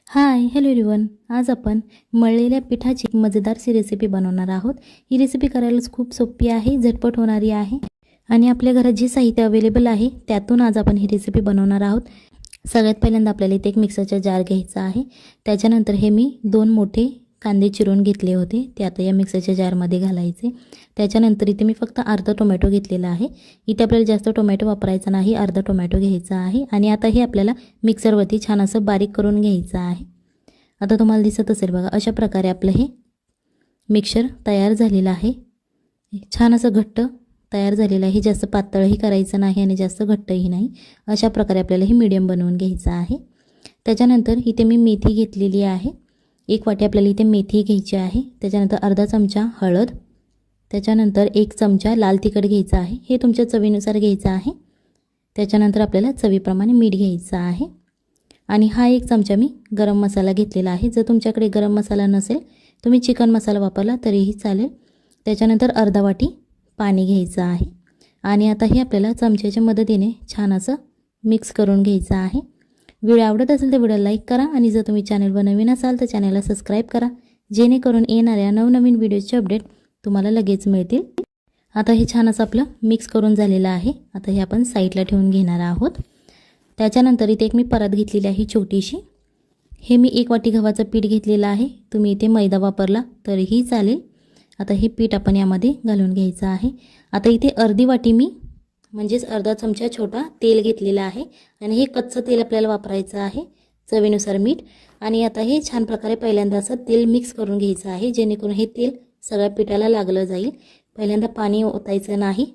Hi hello everyone. आज आपण मळलेल्या पिठाची मजेदारशी रेसिपी बनवणार आहोत. ही रेसिपी करायला खूप सोपी आहे, झटपट होणारी आहे आणि आपल्या घरात जे साहित्य अवेलेबल आहे त्यातून आज आपण ही रेसिपी बनवणार आहोत. सगळ्यात पहिल्यांदा आपल्याला इथे एक मिक्सरचा जार घ्यायचा आहे. त्याच्यानंतर हे मी 2 मोठे कांदे चिरून घेतले होते, ते आता या मिक्सरच्या जारमध्ये घालायचे. त्याच्यानंतर इथे मी फक्त अर्धा टोमॅटो घेतलेला आहे. इथे आपल्याला जास्त टोमॅटो वापरायचा नाही, अर्धा टोमॅटो घ्यायचा आहे आणि आता हे आपल्याला मिक्सरवरती छान असं बारीक करून घ्यायचं आहे. आता तुम्हाला दिसत असेल बघा, अशा प्रकारे आपलं हे मिक्सर तयार झालेलं आहे. छान असं घट्ट तयार झालेलं आहे. जास्त पातळही करायचं नाही आणि जास्त घट्टही नाही. अशा प्रकारे आपल्याला हे मीडियम बनवून घ्यायचं आहे. त्याच्यानंतर इथे मी मेथी घेतलेली आहे. 1 वाटी आपल्याला इथे मेथी घ्यायची आहे. त्याच्यानंतर अर्धा चमचा हळद, त्याच्यानंतर 1 चमचा लाल तिखट घ्यायचा आहे. हे तुमच्या चवीनुसार घ्यायचं आहे. त्याच्यानंतर आपल्याला चवीप्रमाणे मीठ घ्यायचं आहे आणि हा 1 चमचा मी गरम मसाला घेतलेला आहे. जर तुमच्याकडे गरम मसाला नसेल तुम्ही चिकन मसाला वापरला तरीही चालेल. त्याच्यानंतर अर्धा वाटी पाणी घ्यायचं आहे आणि आता हे आपल्याला चमच्याच्या मदतीने छान असं मिक्स करून घ्यायचं आहे. व्हिडिओ आवडत असेल तर व्हिडिओ लाईक करा आणि जर तुम्ही चॅनलवर नवीन असाल तर चॅनलला सबस्क्राईब करा, जेणेकरून येणाऱ्या नवनवीन व्हिडिओचे अपडेट तुम्हाला लगेच मिळतील. आता हे छान असं आपलं मिक्स करून झालेलं आहे. आता हे आपण साईडला ठेवून घेणार आहोत. त्याच्यानंतर इथे एक मी परात घेतलेली आहे छोटीशी. हे मी 1 वाटी गव्हाचं पीठ घेतलेलं आहे. तुम्ही इथे मैदा वापरला तरीही चालेल. आता हे पीठ आपण यामध्ये घालून घ्यायचं आहे. आता इथे अर्धी वाटी मी म्हणजेच अर्धा चमचा छोटा तेल घेतलेला आहे आणि हे कच्चं तेल आपल्याला वापरायचं आहे. चवीनुसार मीठ आणि आता हे छान प्रकारे पहिल्यांदा असं तेल मिक्स करून घ्यायचं आहे, जेणेकरून हे तेल सगळ्या पिठाला लागलं जाईल. पहिल्यांदा पाणी ओतायचं नाही.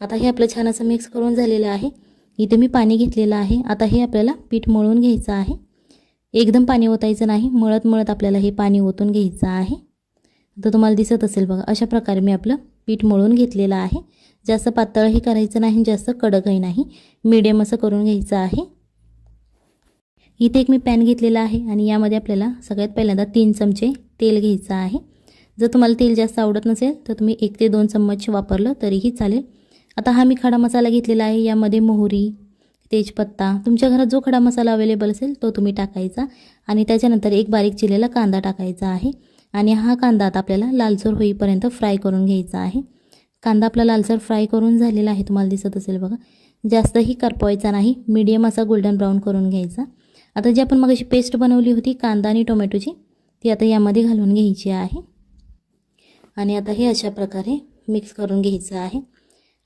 आता हे आपलं छान असं मिक्स करून झालेलं आहे. इथे मी पाणी घेतलेलं आहे. आता हे आपल्याला पीठ मळून घ्यायचं आहे. एकदम पाणी ओतायचं नाही, मळत मळत आपल्याला हे पाणी ओतून घ्यायचं आहे. आता तुम्हाला दिसत असेल बघा, अशा प्रकारे मी आपलं पीठ मळून घेतलेलं आहे. जास्त पातळही करायचं नाही, जास्त कडकही नाही, मीडियम असं करून घ्यायचं आहे. इथे एक मी पॅन घेतलेला आहे आणि यामध्ये आपल्याला सगळ्यात पहिल्यांदा 3 चमचे तेल घ्यायचं आहे. जर तुम्हाला तेल जास्त आवडत नसेल तर तुम्ही 1 ते 2 चम्मच वापरलं तरीही चालेल. आता हा मी खडा मसाला घेतलेला आहे. यामध्ये मोहरी, तेजपत्ता, तुमच्या घरात जो खडा मसाला अवेलेबल असेल तो तुम्ही टाकायचा आणि त्याच्यानंतर 1 बारीक चिरलेला कांदा टाकायचा आहे आणि हा कांदा आता आपल्याला लालसर होईपर्यंत फ्राय करून घ्यायचा आहे. कांदा आपला लालसर फ्राय करून झालेला आहे, तुम्हाला दिसत असेल बघा. जास्तही करपवायचा नाही, मीडियम असा गोल्डन ब्राऊन करून घ्यायचा. आता जी आपण मगाशी पेस्ट बनवली होती कांदा आणि टोमॅटोची, ती आता यामध्ये घालून घ्यायची आहे आणि आता हे अशा प्रकारे मिक्स करून घ्यायचं आहे.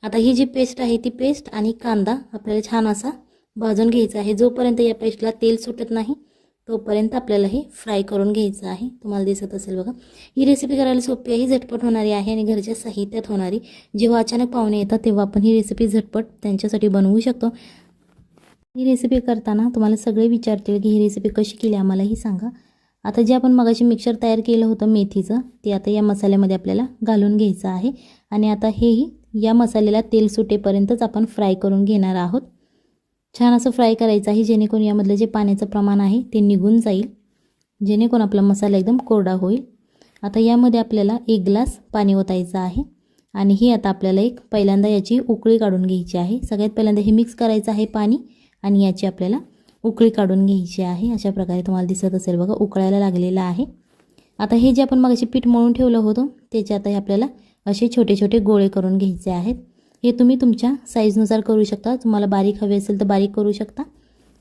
आता ही जी पेस्ट आहे ती पेस्ट आणि कांदा आपल्याला छान असा भाजून घ्यायचा आहे. जोपर्यंत या पेस्टला तेल सुटत नाही तोपर्यंत आपल्याला हे फ्राय करून घ्यायचं आहे. तुम्हाला दिसत असेल बघा. ही रेसिपी करायला सोपी आहे, झटपट होणारी आहे आणि घरच्या साहित्यात होणारी. जेव्हा अचानक पाहुणे येतात तेव्हा आपण ही रेसिपी झटपट त्यांच्यासाठी बनवू शकतो. ही रेसिपी करताना तुम्हाला सगळे विचारतील की ही रेसिपी कशी केली आम्हालाही सांगा. आता जे आपण मगाशी मिक्सर तयार केलं होतं मेथीचं, ते आता या मसाल्यामध्ये आपल्याला घालून घ्यायचं आहे आणि आता हेही या मसाल्याला तेल सुटेपर्यंतच आपण फ्राय करून घेणार आहोत. छान असं फ्राय करायचं आहे, जेणेकरून यामधलं जे पाण्याचं प्रमाण आहे ते निघून जाईल, जेणेकरून आपला मसाला एकदम कोरडा होईल. आता यामध्ये आपल्याला 1 ग्लास पाणी ओतायचं आहे आणि ही आता आपल्याला पहिल्यांदा याची उकळी काढून घ्यायची आहे. सगळ्यात पहिल्यांदा हे मिक्स करायचं आहे पाणी आणि याची आपल्याला उकळी काढून घ्यायची आहे. अशा प्रकारे तुम्हाला दिसत असेल बघा, उकळायला लागलेलं आहे. आता हे जे आपण मगाशी पीठ मळून ठेवलं होतं त्याचे आता हे आपल्याला असे छोटे छोटे गोळे करून घ्यायचे आहेत. हे तुम्ही तुमच्या साईजनुसार करू शकता. तुम्हाला बारीक हवे असेल तर बारीक करू शकता.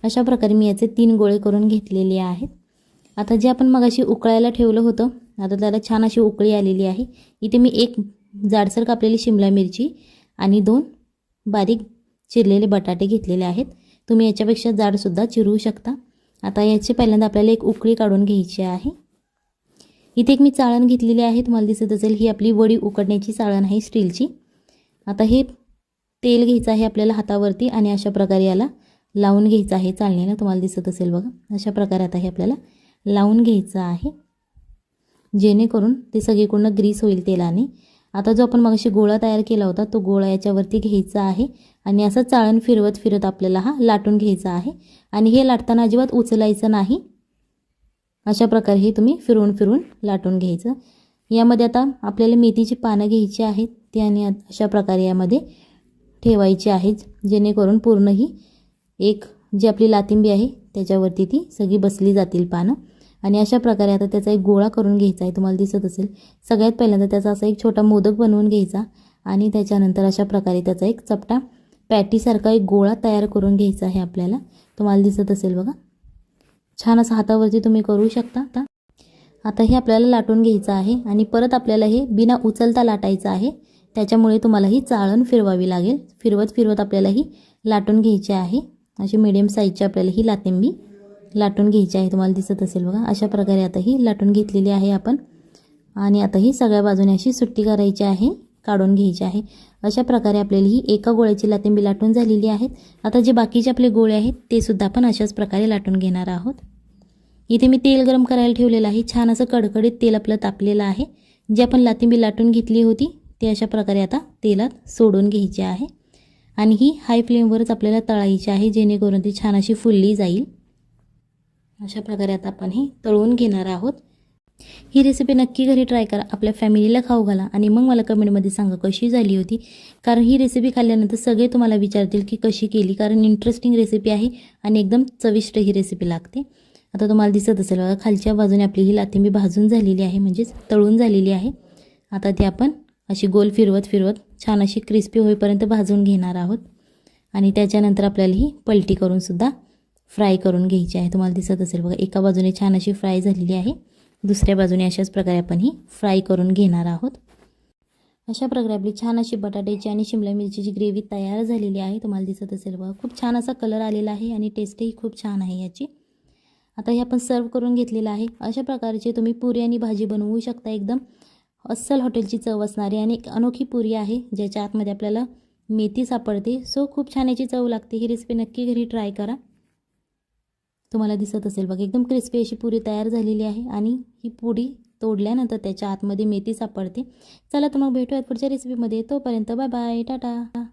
अशा प्रकारे मी याचे 3 गोळे करून घेतलेले आहेत. आता जे आपण मगाशी उकळायला ठेवलं होतं, आता त्याला छान अशी उकळी आलेली आहे. इथे मी 1 जाडसर कापलेली शिमला मिरची आणि 2 बारीक चिरलेले बटाटे घेतलेले आहेत. तुम्ही याच्यापेक्षा जाडसुद्धा चिरू शकता. आता याची पहिल्यांदा आपल्याला 1 उकळी काढून घ्यायची आहे. इथे एक मी चाळण घेतलेली आहे, तुम्हाला दिसत असेल. ही आपली वडी उकडण्याची चाळण आहे स्टीलची. आता हे तेल घ्यायचं आहे आपल्याला हातावरती आणि अशा प्रकारे याला लावून घ्यायचं आहे चाळणीला. तुम्हाला दिसत असेल बघा, अशा प्रकारे आता हे आपल्याला लावून घ्यायचं आहे, जेणेकरून ते सगळीकडून ग्रीस होईल तेलाने. आता जो आपण मगाशी गोळा तयार केला होता तो गोळा याच्यावरती घ्यायचा आहे आणि असं चाळण फिरवत फिरत आपल्याला हा लाटून घ्यायचा आहे आणि हे लाटताना अजिबात उचलायचं नाही. अशा प्रकारे हे तुम्ही फिरवून फिरवून लाटून घ्यायचं. यामध्ये आता आपल्याला मेथीची पानं घ्यायची आहेत, ती आणि अशा प्रकारे यामध्ये ठेवायची आहेत, जेणेकरून पूर्ण ही एक जी आपली लातिंबी आहे त्याच्यावरती ती सगळी बसली जातील पानं. आणि अशा प्रकारे आता त्याचा एक गोळा करून घ्यायचा आहे. तुम्हाला दिसत असेल सगळ्यात पहिल्यांदा त्याचा असा एक छोटा मोदक बनवून घ्यायचा आणि त्याच्यानंतर अशा प्रकारे त्याचा एक चपटा पॅटीसारखा एक गोळा तयार करून घ्यायचा आहे आपल्याला. तुम्हाला दिसत असेल बघा, छान असं हातावरती तुम्ही करू शकता. आता हे आपल्याला लाटून घ्यायचं आहे आणि परत आपल्याला हे बिना उचलता लाटायचं आहे. त्याच्यामुळे तुम्हाला ही चाळण फिरवावी लागेल. फिरवत फिरवत आपल्याला ही लाटून घ्यायची आहे. अशी मिडियम साईजची आपल्याला ही लातिंबी लाटून घ्यायची आहे. तुम्हाला दिसत असेल बघा, अशा प्रकारे आता ही लाटून घेतलेली आहे आपण. आणि आता ही सगळ्या बाजूने अशी सुट्टी करायची आहे, काढून घ्यायची आहे. अशा प्रकारे आपल्याला ही एका गोळ्याची लातिंबी लाटून झालेली आहेत. आता जे बाकीचे आपले गोळे आहेत ते सुद्धा आपण अशाच प्रकारे लाटून घेणार आहोत. इथे मी तेल गरम करायला ठेवलेलं आहे. छान असं कडकडीत तेल आपलं तापलेलं आहे. जी आपण लातिंबी लाटून घेतली होती ती अशा प्रकारे आता तेलात सोडून घ्यायची आहे आणि ही हाय फ्लेमवरच आपल्याला तळायची आहे, जेणेकरून ती छान अशी फुलली जाईल. अशा प्रकारे आता आपण ही तळून घेणार आहोत. ही रेसिपी नक्की घरी ट्राय करा, आपल्या फॅमिलीला खाऊ घाला आणि मग मला कमेंटमध्ये सांगा कशी झाली होती. कारण ही रेसिपी खाल्ल्यानंतर सगळे तुम्हाला विचारतील की कशी केली, कारण इंटरेस्टिंग रेसिपी आहे आणि एकदम चविष्ट ही रेसिपी लागते. आता तुम्हाला दिसत असेल बघा, खालच्या बाजूने आपली ही लातिंबी भाजून झालेली आहे, म्हणजेच तळून झालेली आहे. आता ती आपण अशी गोल फिरवत फिरवत छान अशी क्रिस्पी होईपर्यंत भाजून घेणार आहोत आणि त्याच्यानंतर आपल्याला ही पलटी करून सुद्धा फ्राय करून घ्यायची आहे. तुम्हाला दिसत असेल बघा, एका बाजूने छान अशी फ्राय झालेली आहे, दुसऱ्या बाजूने अशाच प्रकारे आपण ही फ्राय करून घेणार आहोत. अशा प्रकारे आपली छान अशी बटाट्याची आणि शिमला मिरचीची ग्रेव्ही तयार झालेली आहे. तुम्हाला दिसत असेल बघा, खूप छान असा कलर आलेला आहे आणि टेस्टही खूप छान आहे याची. आता हे आपण सर्व करून घेतलेलं आहे. अशा प्रकारचे तुम्ही पुरी आणि भाजी बनवू शकता. एकदम अस्सल हॉटेलची चव असणारी आणि एक अनोखी पुरी आहे, ज्याच्या आतमध्ये आपल्याला मेथी सापडते. सो खूप छान याची चव लागते. ही रेसिपी नक्की घरी ट्राय करा. तुम्हाला दिसत असेल बघा, एकदम क्रिस्पी अशी पुरी तयार झालेली आहे आणि ही पुरी तोडल्यानंतर त्याच्या आतमध्ये मेथी सापडते. चला तर मग भेटूयात पुढच्या रेसिपीमध्ये. तोपर्यंत बाय बाय, टाटा.